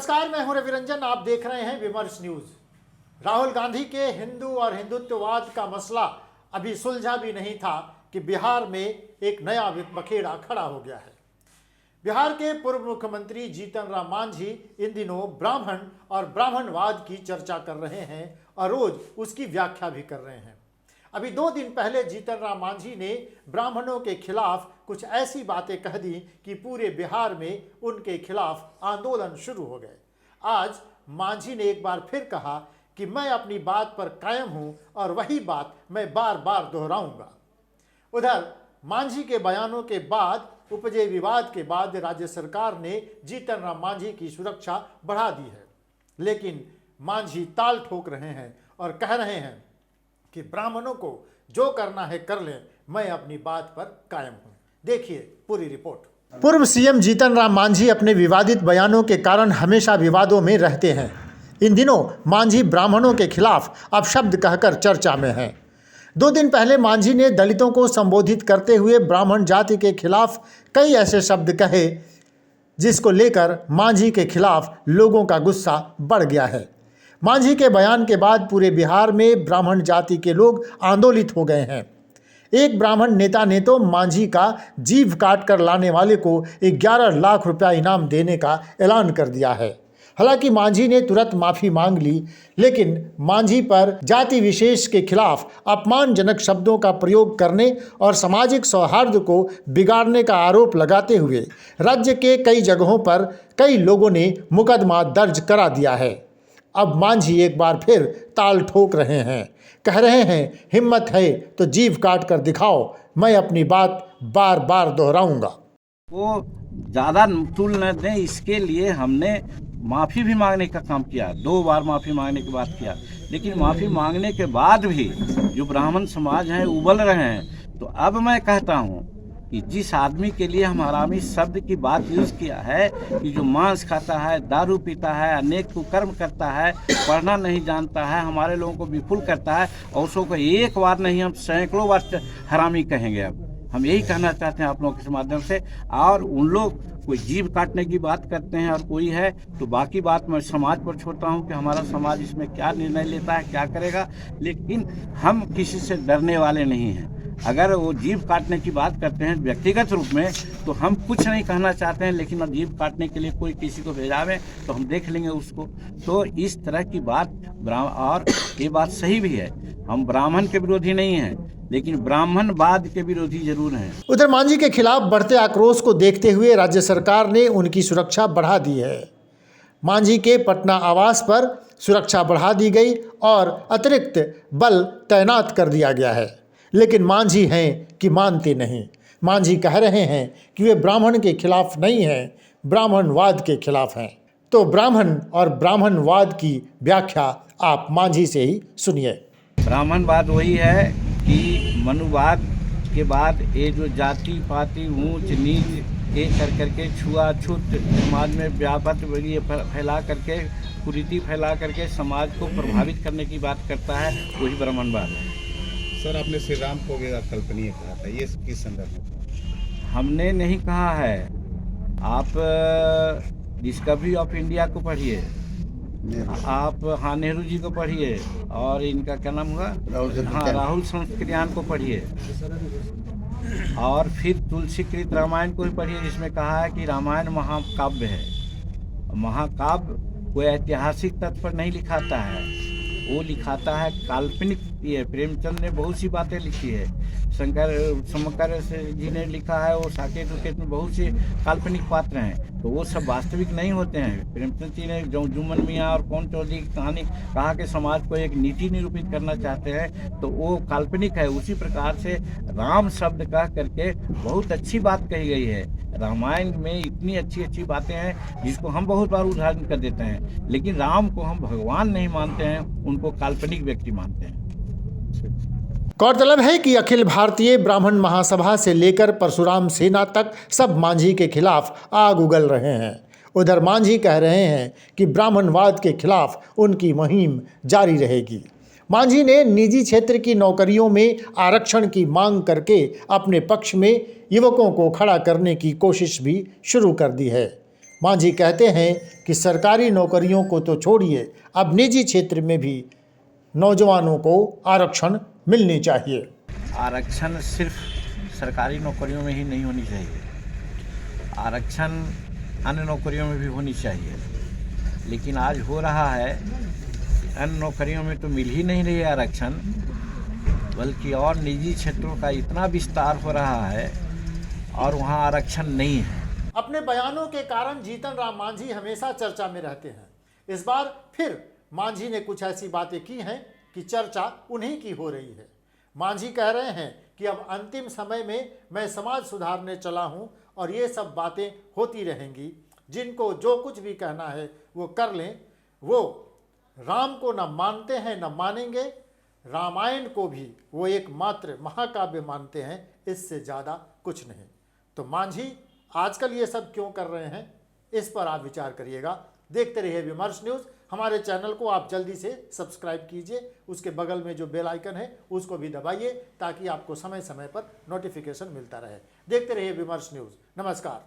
नमस्कार, मैं हूं रविरंजन। आप देख रहे हैं विमर्श न्यूज। राहुल गांधी के हिंदू और हिंदुत्ववाद का मसला अभी सुलझा भी नहीं था कि बिहार में एक नया बखेड़ा खड़ा हो गया है। बिहार के पूर्व मुख्यमंत्री जीतन राम मांझी इन दिनों ब्राह्मण और ब्राह्मणवाद की चर्चा कर रहे हैं और रोज उसकी व्याख्या भी कर रहे हैं। अभी 2 दिन पहले जीतन राम मांझी ने ब्राह्मणों के खिलाफ कुछ ऐसी बातें कह दी कि पूरे बिहार में उनके खिलाफ आंदोलन शुरू हो गए। आज मांझी ने एक बार फिर कहा कि मैं अपनी बात पर कायम हूं और वही बात मैं बार बार दोहराऊंगा। उधर मांझी के बयानों के बाद उपजे विवाद के बाद राज्य सरकार ने जीतन राम मांझी की सुरक्षा बढ़ा दी है, लेकिन मांझी ताल ठोक रहे हैं और कह रहे हैं कि ब्राह्मणों को जो करना है कर लें, मैं अपनी बात पर कायम हूं। देखिए पूरी रिपोर्ट। पूर्व सीएम जीतन राम मांझी अपने विवादित बयानों के कारण हमेशा विवादों में रहते हैं। इन दिनों मांझी ब्राह्मणों के खिलाफ अपशब्द कहकर चर्चा में हैं। 2 दिन पहले मांझी ने दलितों को संबोधित करते हुए ब्राह्मण जाति के खिलाफ कई ऐसे शब्द कहे जिसको लेकर मांझी के खिलाफ लोगों का गुस्सा बढ़ गया है। मांझी के बयान के बाद पूरे बिहार में ब्राह्मण जाति के लोग आंदोलित हो गए हैं। एक ब्राह्मण नेता ने तो मांझी का जीभ काट कर लाने वाले को 11 लाख रुपया इनाम देने का ऐलान कर दिया है। हालांकि मांझी ने तुरंत माफ़ी मांग ली, लेकिन मांझी पर जाति विशेष के खिलाफ अपमानजनक शब्दों का प्रयोग करने और सामाजिक सौहार्द को बिगाड़ने का आरोप लगाते हुए राज्य के कई जगहों पर कई लोगों ने मुकदमा दर्ज करा दिया है। अब मांझी एक बार फिर ताल ठोक रहे हैं, कह रहे हैं हिम्मत है तो जीभ काट कर दिखाओ, मैं अपनी बात बार बार दोहराऊंगा। वो ज़्यादा तुल न दें, इसके लिए हमने माफ़ी भी मांगने का काम किया। 2 बार माफ़ी मांगने की बात किया, लेकिन माफ़ी मांगने के बाद भी जो ब्राह्मण समाज हैं उबल रहे हैं। तो अब मैं कहता हूँ कि जिस आदमी के लिए हम हरामी शब्द की बात यूज़ किया है कि जो मांस खाता है, दारू पीता है, अनेक कुकर्म करता है, पढ़ना नहीं जानता है, हमारे लोगों को विफुल करता है, और उसको एक बार नहीं हम सैकड़ों बार हरामी कहेंगे। अब हम यही कहना चाहते हैं आप लोगों के माध्यम से। और उन लोग कोई जीभ काटने की बात करते हैं और कोई है तो बाकी बात मैं समाज पर छोड़ता हूं कि हमारा समाज इसमें क्या निर्णय लेता है, क्या करेगा। लेकिन हम किसी से डरने वाले नहीं हैं। अगर वो जीभ काटने की बात करते हैं व्यक्तिगत रूप में तो हम कुछ नहीं कहना चाहते हैं, लेकिन अब जीभ काटने के लिए कोई किसी को भेजावे तो हम देख लेंगे उसको। तो इस तरह की बात और ये बात सही भी है, हम ब्राह्मण के विरोधी नहीं हैं, लेकिन ब्राह्मणवाद के विरोधी जरूर हैं। उधर मांझी के खिलाफ बढ़ते आक्रोश को देखते हुए राज्य सरकार ने उनकी सुरक्षा बढ़ा दी है। मांझी के पटना आवास पर सुरक्षा बढ़ा दी गई और अतिरिक्त बल तैनात कर दिया गया है, लेकिन मांझी हैं कि मानते नहीं। मांझी कह रहे हैं कि वे ब्राह्मण के खिलाफ नहीं हैं, ब्राह्मणवाद के खिलाफ हैं। तो ब्राह्मण और ब्राह्मणवाद की व्याख्या आप मांझी से ही सुनिए। ब्राह्मणवाद वही है कि मनुवाद के बाद ये जो जाति पाति ऊंच नीच ये कर करके छुआछूत समाज में व्यापक ये फैला करके कुरीति फैला करके समाज को प्रभावित करने की बात करता है, वही ब्राह्मणवाद है। सर, आपने श्री राम को कल्पनीय कहा था, ये किस संदर्भ में? हमने नहीं कहा है। आप डिस्कवरी ऑफ इंडिया को पढ़िए, आप नेहरू जी को पढ़िए, और इनका क्या नाम हुआ, राहुल संस्कृतियान को पढ़िए, और फिर तुलसीकृत रामायण को भी पढ़िए, जिसमें कहा है कि रामायण महाकाव्य है। महाकाव्य कोई ऐतिहासिक तथ्य पर नहीं लिखाता है, वो लिखाता है काल्पनिक। ये प्रेमचंद ने बहुत सी बातें लिखी है, शंकर जी ने लिखा है, वो साकेत उकेत में बहुत से काल्पनिक पात्र हैं, तो वो सब वास्तविक नहीं होते हैं। प्रेमचंद जी ने जो जुम्मन मियाँ और कौन चौधरी की कहानी कहा कि समाज को एक नीति निरूपित करना चाहते हैं, तो वो काल्पनिक है। उसी प्रकार से राम शब्द कह करके बहुत अच्छी बात कही गई है। रामायण में इतनी अच्छी अच्छी बातें हैं जिसको हम बहुत बार उदाहरण कर देते हैं, लेकिन राम को हम भगवान नहीं मानते हैं, उनको काल्पनिक व्यक्ति मानते हैं। गौरतलब है कि अखिल भारतीय ब्राह्मण महासभा से लेकर परशुराम सेना तक सब मांझी के खिलाफ आग उगल रहे हैं। उधर मांझी कह रहे हैं कि ब्राह्मणवाद के खिलाफ उनकी मुहिम जारी रहेगी। मांझी ने निजी क्षेत्र की नौकरियों में आरक्षण की मांग करके अपने पक्ष में युवकों को खड़ा करने की कोशिश भी शुरू कर दी है। मांझी कहते हैं कि सरकारी नौकरियों को तो छोड़िए, अब निजी क्षेत्र में भी नौजवानों को आरक्षण मिलनी चाहिए। आरक्षण सिर्फ सरकारी नौकरियों में ही नहीं होनी चाहिए, आरक्षण अन्य नौकरियों में भी होनी चाहिए। लेकिन आज हो रहा है कि अन्य नौकरियों में तो मिल ही नहीं रही है आरक्षण, बल्कि और निजी क्षेत्रों का इतना विस्तार हो रहा है और वहाँ आरक्षण नहीं है। अपने बयानों के कारण जीतन राम मांझी हमेशा चर्चा में रहते हैं। इस बार फिर मांझी ने कुछ ऐसी बातें की हैं कि चर्चा उन्हीं की हो रही है। मांझी कह रहे हैं कि अब अंतिम समय में मैं समाज सुधारने चला हूं और ये सब बातें होती रहेंगी। जिनको जो कुछ भी कहना है वो कर लें, वो राम को न मानते हैं न मानेंगे, रामायण को भी वो एकमात्र महाकाव्य मानते हैं, इससे ज़्यादा कुछ नहीं। तो मांझी आजकल ये सब क्यों कर रहे हैं, इस पर आप विचार करिएगा। देखते रहिए विमर्श न्यूज़। हमारे चैनल को आप जल्दी से सब्सक्राइब कीजिए, उसके बगल में जो बेल आइकन है उसको भी दबाइए ताकि आपको समय समय पर नोटिफिकेशन मिलता रहे। देखते रहिए विमर्श न्यूज़। नमस्कार।